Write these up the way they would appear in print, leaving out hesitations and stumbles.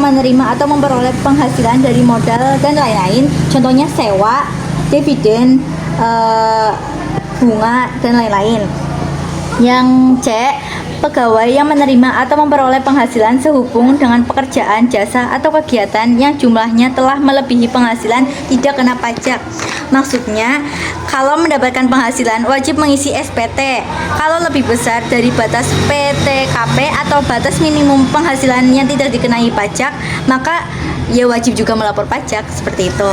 menerima atau memperoleh penghasilan dari modal dan lain-lain. Contohnya sewa, dividen, bunga, dan lain-lain. Yang C, pegawai yang menerima atau memperoleh penghasilan sehubung dengan pekerjaan, jasa, atau kegiatan yang jumlahnya telah melebihi penghasilan tidak kena pajak. Maksudnya, kalau mendapatkan penghasilan wajib mengisi SPT. Kalau lebih besar dari batas PTKP atau batas minimum penghasilan yang tidak dikenai pajak, maka ya wajib juga melapor pajak, seperti itu.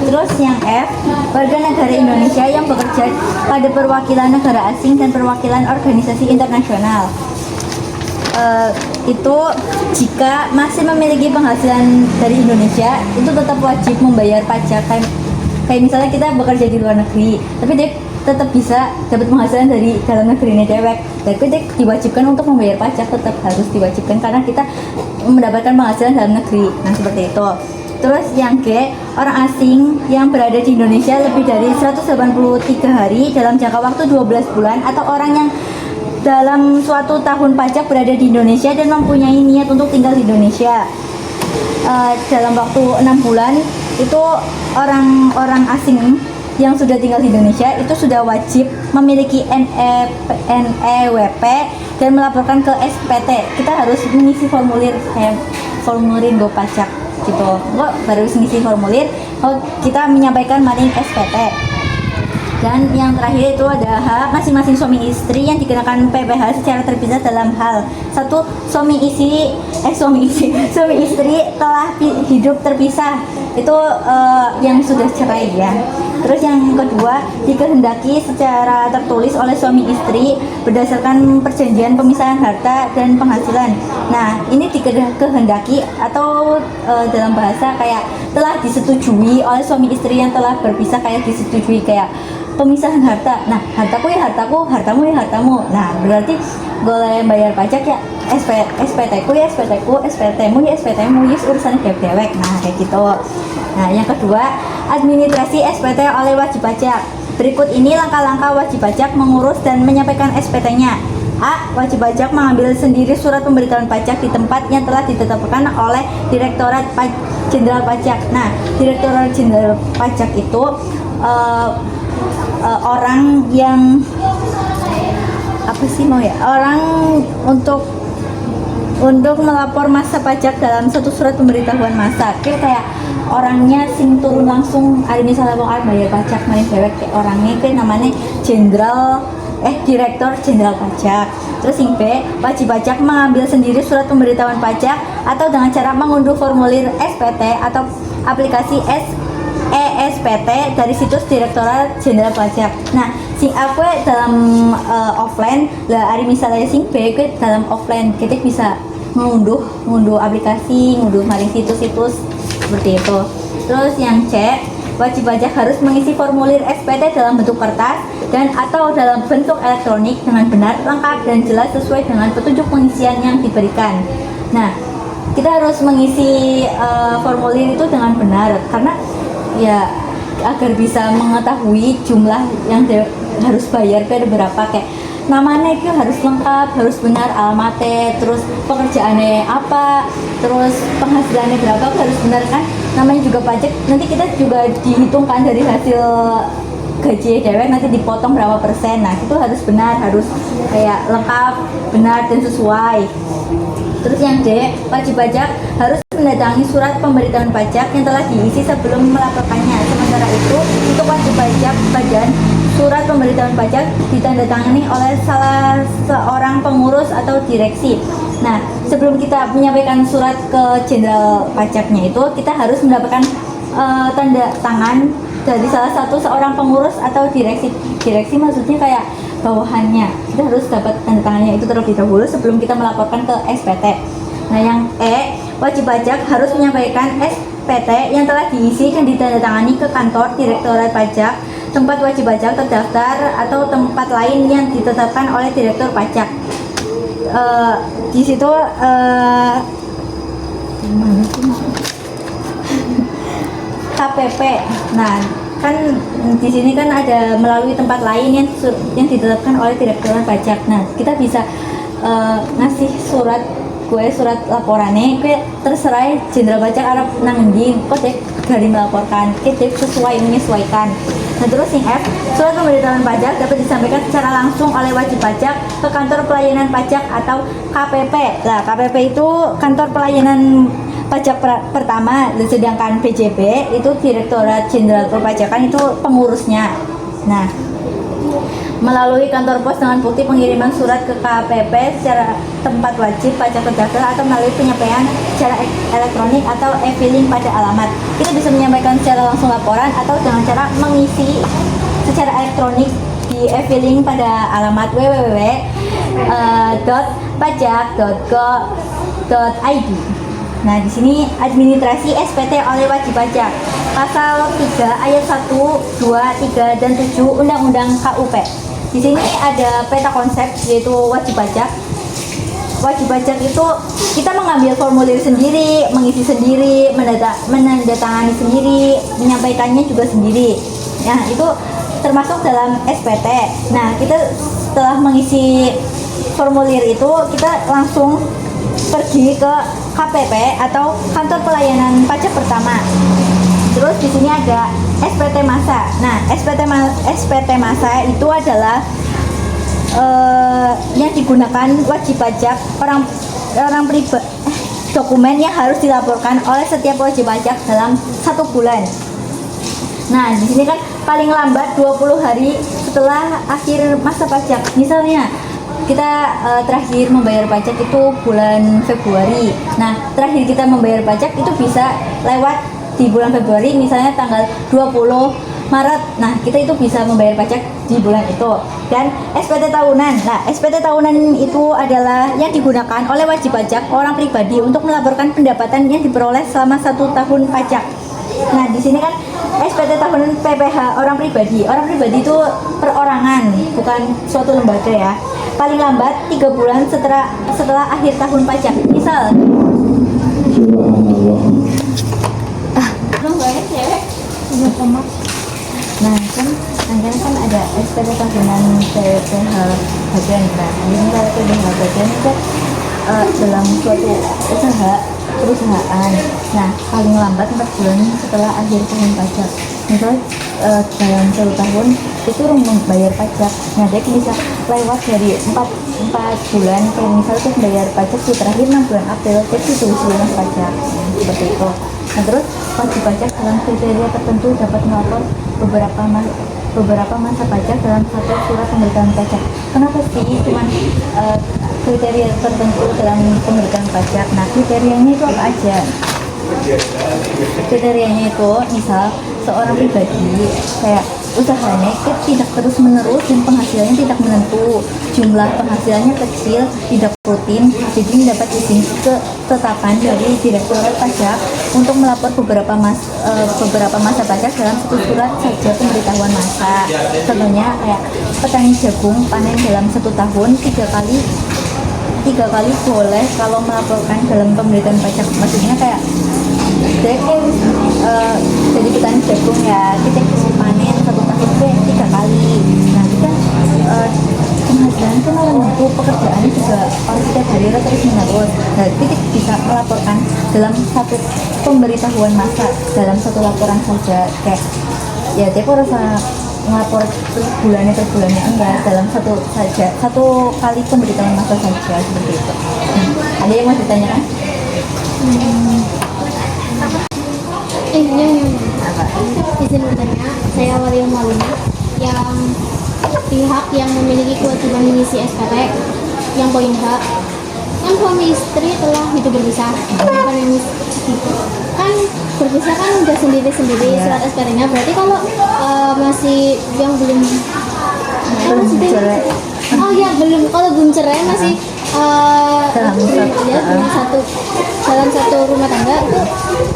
Terus yang F, warga negara Indonesia yang bekerja pada perwakilan negara asing dan perwakilan organisasi internasional. Itu jika masih memiliki penghasilan dari Indonesia, itu tetap wajib membayar pajak. Kayak misalnya kita bekerja di luar negeri, tapi dia tetap bisa dapat penghasilan dari dalam negeri ini dewek, tapi dia diwajibkan untuk membayar pajak, tetap harus diwajibkan karena kita mendapatkan penghasilan dalam negeri. Nah, seperti itu. Terus yang G, orang asing yang berada di Indonesia lebih dari 183 hari dalam jangka waktu 12 bulan atau orang yang dalam suatu tahun pajak berada di Indonesia dan mempunyai niat untuk tinggal di Indonesia dalam waktu 6 bulan, itu orang asing yang sudah tinggal di Indonesia itu sudah wajib memiliki NEWP dan melaporkan ke SPT. Kita harus mengisi formulir Go Pajak gitu. Baru mengisi formulir, kita menyampaikan maring SPT. Dan yang terakhir itu ada H, masing-masing suami istri yang dikenakan PPh secara terpisah dalam hal satu, suami istri telah hidup terpisah, itu yang sudah cerai ya. Terus yang kedua, dikehendaki secara tertulis oleh suami istri berdasarkan perjanjian pemisahan harta dan penghasilan. Nah, ini dikehendaki atau dalam bahasa kayak telah disetujui oleh suami istri yang telah berpisah, kayak disetujui kayak pemisahan harta. Nah, hartaku ya hartaku, hartamu ya hartamu. Nah, berarti boleh bayar pajak ya SPT-ku ya SPT-ku, SPT-mu ya SPT-mu, ya urusan dewek. Nah, kayak gitu. Nah, yang kedua, administrasi SPT oleh wajib pajak. Berikut ini langkah-langkah wajib pajak mengurus dan menyampaikan SPT-nya. A. Wajib pajak mengambil sendiri surat pemberitahuan pajak di tempat yang telah ditetapkan oleh Direktorat Jenderal Pajak. Nah, Direktorat Jenderal Pajak itu orang yang orang untuk melapor masa pajak dalam satu surat pemberitahuan masa. Kayak orangnya sing turun langsung ada misalnya wong arep bayar pajak main dewek, kayak orangnya kayak namanya Direktur Jenderal Pajak. Terus yang B, wajib pajak mengambil sendiri surat pemberitahuan pajak atau dengan cara mengunduh formulir SPT atau aplikasi ESPT dari situs Direktorat Jenderal Pajak. Nah, sing aku dalam offline lah, hari misalnya sing B dalam offline, kita bisa mengunduh aplikasi, ngunduh maring situs-situs seperti itu. Terus yang C, wajib pajak harus mengisi formulir SPT dalam bentuk kertas dan atau dalam bentuk elektronik dengan benar, lengkap, dan jelas sesuai dengan petunjuk pengisian yang diberikan. Nah, kita harus mengisi formulir itu dengan benar karena ya agar bisa mengetahui jumlah yang harus bayar ke berapa, kayak namanya itu harus lengkap, harus benar, alamatnya, terus pekerjaannya apa, terus penghasilannya berapa, harus benar kan, namanya juga pajak, nanti kita juga dihitungkan dari hasil gaji dewek, nanti dipotong berapa persen. Nah, itu harus benar, harus kayak lengkap, benar, dan sesuai. Terus yang D, wajib pajak harus mendatangi surat pemberitahuan pajak yang telah diisi sebelum melaporkannya. Sementara itu, untuk wajib pajak badan, surat pemberitahuan pajak ditandatangani oleh salah seorang pengurus atau direksi. Nah, sebelum kita menyampaikan surat ke Jenderal Pajaknya itu, kita harus mendapatkan tanda tangan dari salah satu seorang pengurus atau direksi. Direksi maksudnya kayak bawahannya. Kita harus dapat tanda tangannya itu terlebih dahulu sebelum kita melaporkan ke SPT. Nah, yang E, wajib pajak harus menyampaikan SPT yang telah diisi dan ditandatangani ke kantor Direktorat Pajak, tempat wajib pajak terdaftar atau tempat lain yang ditetapkan oleh Direktur Pajak. Di situ KPP. Nah, kan di sini kan ada melalui tempat lain yang ditetapkan oleh Direktorat Pajak. Nah, kita bisa ngasih surat laporannya gue terserah jenderal pajak Arab nang endi kok dek dari melaporkan dek sesuai menyesuaikan. Nah terus yang F, surat pemberitahuan pajak dapat disampaikan secara langsung oleh wajib pajak ke kantor pelayanan pajak atau KPP. Nah KPP itu kantor pelayanan pajak pertama, sedangkan PJP itu Direktorat Jenderal Perpajakan itu pengurusnya. Nah melalui kantor pos dengan bukti pengiriman surat ke KPP secara tempat wajib pajak terdaftar atau melalui penyampaian secara elektronik atau e-filing pada alamat. Kita bisa menyampaikan secara langsung laporan atau dengan cara mengisi secara elektronik di e-filing pada alamat www.pajak.go.id. Nah, di sini administrasi SPT oleh wajib pajak. Pasal 3 ayat 1, 2, 3 dan 7 Undang-Undang KUP. Di sini ada peta konsep yaitu wajib pajak. Wajib pajak itu kita mengambil formulir sendiri, mengisi sendiri, menandatangani sendiri, menyampaikannya juga sendiri. Nah, itu termasuk dalam SPT. Nah, kita setelah mengisi formulir itu kita langsung pergi ke KPP atau kantor pelayanan pajak pertama. Terus di sini ada SPT masa. Nah, SPT masa itu adalah yang digunakan wajib pajak orang pribadi, dokumen yang harus dilaporkan oleh setiap wajib pajak dalam 1 bulan. Nah, di sini kan paling lambat 20 hari setelah akhir masa pajak. Misalnya kita terakhir membayar pajak itu bulan Februari. Nah, terakhir kita membayar pajak itu bisa lewat di bulan Februari, misalnya tanggal 20 Maret. Nah, kita itu bisa membayar pajak di bulan itu. Dan SPT tahunan. Nah, SPT tahunan itu adalah yang digunakan oleh wajib pajak orang pribadi untuk melaporkan pendapatan yang diperoleh selama 1 tahun pajak. Nah, di sini kan SPT tahunan PPH orang pribadi. Orang pribadi itu perorangan, bukan suatu lembaga ya. Paling lambat 3 bulan setelah akhir tahun pajak. Misal nah kan ada SPT tahunan PPH bagian. Nah, ini kalau PPH bagian itu dalam suatu perusahaan. Nah, paling lambat 4 bulan setelah akhir tahun pajak. Misal dalam 1 tahun itu membayar pajak. Nah, dia bisa lewat dari 4 bulan. Kayak misalnya itu membayar pajak di terakhir 6 bulan April, jadi itu lunas pajak. Seperti itu. Nah, terus wajib pajak dalam kriteria tertentu dapat melapor beberapa masa pajak dalam satu surat pemberitahuan pajak. Kenapa sih cuma kriteria tertentu dalam pemberitahuan pajak? Nah, kriterianya itu apa aja? Kriterianya itu misal seorang pribadi kayak usahanya tidak terus menerus dan penghasilannya tidak menentu, jumlah penghasilannya kecil, tidak rutin, jadi mendapat izin ketetapan dari Direktorat Pajak untuk melapor beberapa masa pajak dalam satu surat saja pemberitahuan masa. Contohnya kayak petani jagung panen dalam 1 tahun 3 kali boleh kalau melaporkan dalam pemberitahuan pajak. Maksudnya kayak jadi petani jagung ya, kita panen 1 tahun 3 kali. Nah, kita penghasilan itu menentu, pekerjaannya juga harus setiap hari terus menerus. Nah, kita bisa melaporkan dalam satu pemberitahuan masa, dalam satu laporan saja. Kayak ya dia rasa ngelapor per bulannya enggak, dalam satu kali pemberitahuan masa saja, seperti itu. Ada yang mau ditanyakan? Izin bertanya, saya Walia Maluna, yang pihak yang memiliki kewajiban mengisi SPT yang poin H. Kan suami istri telah hidup berpisah, kan berpisah kan udah sendiri-sendiri surat SPT-nya. Berarti kalau masih yang belum kalau belum cerai masih dalam satu rumah tangga, itu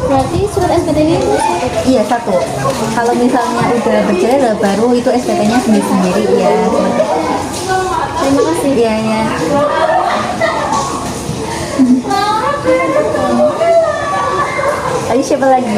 berarti surat SPT-nya itu iya satu. Kalau misalnya udah bercerai baru itu SPT-nya sendiri-sendiri ya. Terima kasih. Iya ya. Ayo siapa lagi?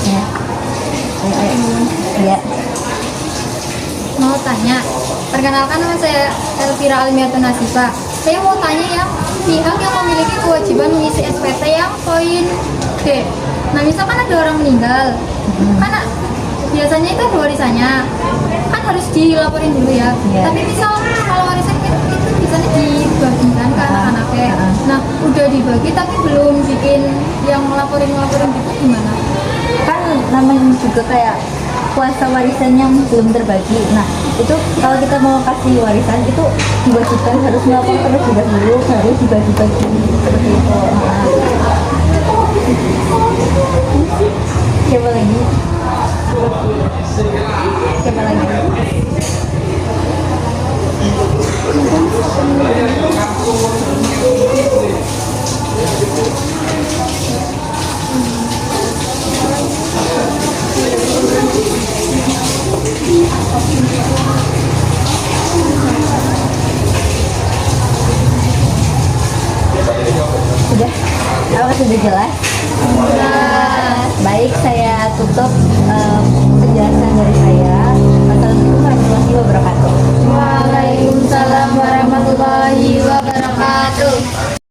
Ya. Ya. Mau tanya, perkenalkan nama saya Elvira Almiatun Nasifa. Saya mau tanya yang pihak yang memiliki kewajiban mengisi SPT yang poin D. Nah, misalkan ada orang meninggal, kan biasanya itu ada warisannya, kan harus dilaporin dulu ya. Iya. Tapi misal kalau warisan itu biasanya dibagikan ke anak-anaknya. Nah, udah dibagi tapi belum bikin yang ngelaporin gitu gimana? Kan namanya juga kayak kuasa warisan yang belum terbagi. Nah, itu kalau kita mau kasih warisan itu diwajibkan harus melakukan terlebih dahulu, harus dibagi-bagi seperti itu. Siapa lagi? Siapa lagi? Sudah? Apa sudah jelas? Baik, saya tutup